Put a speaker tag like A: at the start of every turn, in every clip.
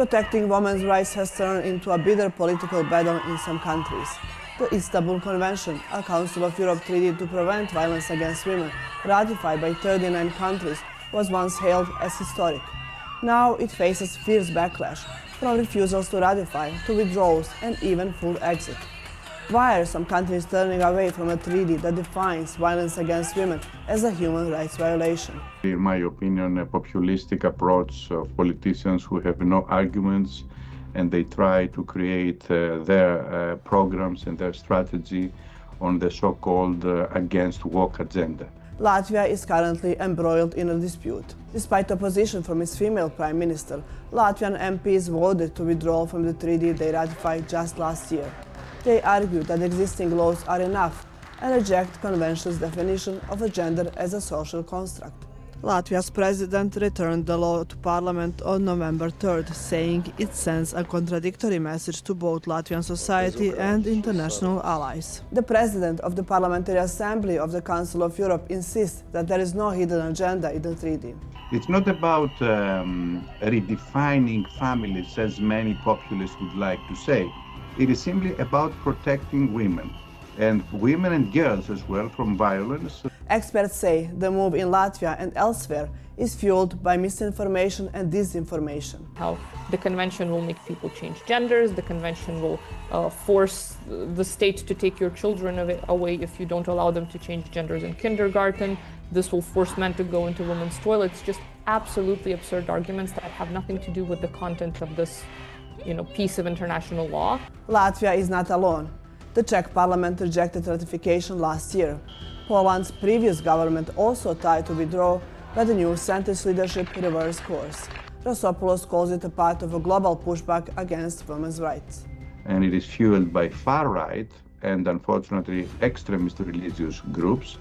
A: Protecting women's rights has turned into a bitter political battle in some countries. The Istanbul Convention, a Council of Europe treaty to prevent violence against women, ratified by 39 countries, was once hailed as historic. Now it faces fierce backlash, from refusals to ratify to withdrawals and even full exit. Why are some countries turning away from a treaty that defines violence against women as a human rights violation?
B: In my opinion, a populistic approach of politicians who have no arguments and they try to create their programs and their strategy on the so-called against woke agenda.
A: Latvia is currently embroiled in a dispute. Despite opposition from its female prime minister, Latvian MPs voted to withdraw from the treaty they ratified just last year. They argue that existing laws are enough and reject Convention's definition of a gender as a social construct. Latvia's president returned the law to Parliament on November 3rd, saying it sends a contradictory message to both Latvian society and international allies. The president of the Parliamentary Assembly of the Council of Europe insists that there is no hidden agenda in the treaty.
B: It's not about redefining families, as many populists would like to say. It is simply about protecting women and girls as well from violence.
A: Experts say the move in Latvia and elsewhere is fueled by misinformation and disinformation.
C: How the convention will make people change genders, the convention will force the state to take your children away if you don't allow them to change genders in kindergarten. This will force men to go into women's toilets. Just absolutely absurd arguments that have nothing to do with the content of this, piece of international law.
A: Latvia is not alone. The Czech parliament rejected ratification last year. Poland's previous government also tried to withdraw, but the new centrist leadership reversed course. Rasopoulos calls it a part of a global pushback against women's rights.
B: And it is fueled by far-right and, unfortunately, extremist religious groups,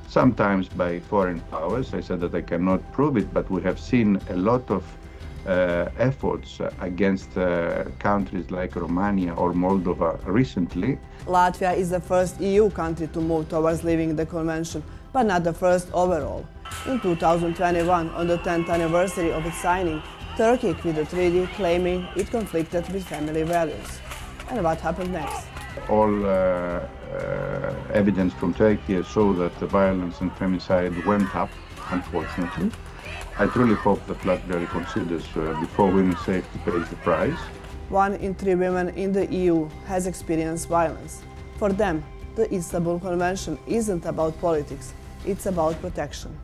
B: sometimes by foreign powers. I said that I cannot prove it, but we have seen a lot of efforts against countries like Romania or Moldova recently.
A: Latvia is the first EU country to move towards leaving the convention, but not the first overall. In 2021, on the 10th anniversary of its signing, Turkey quit the treaty, claiming it conflicted with family values. And what happened next?
B: All evidence from Turkey show that the violence and femicide went up, unfortunately. I truly hope that Latvia reconsiders before women's safety pays the price.
A: 1 in 3 women in the EU has experienced violence. For them, the Istanbul Convention isn't about politics, it's about protection.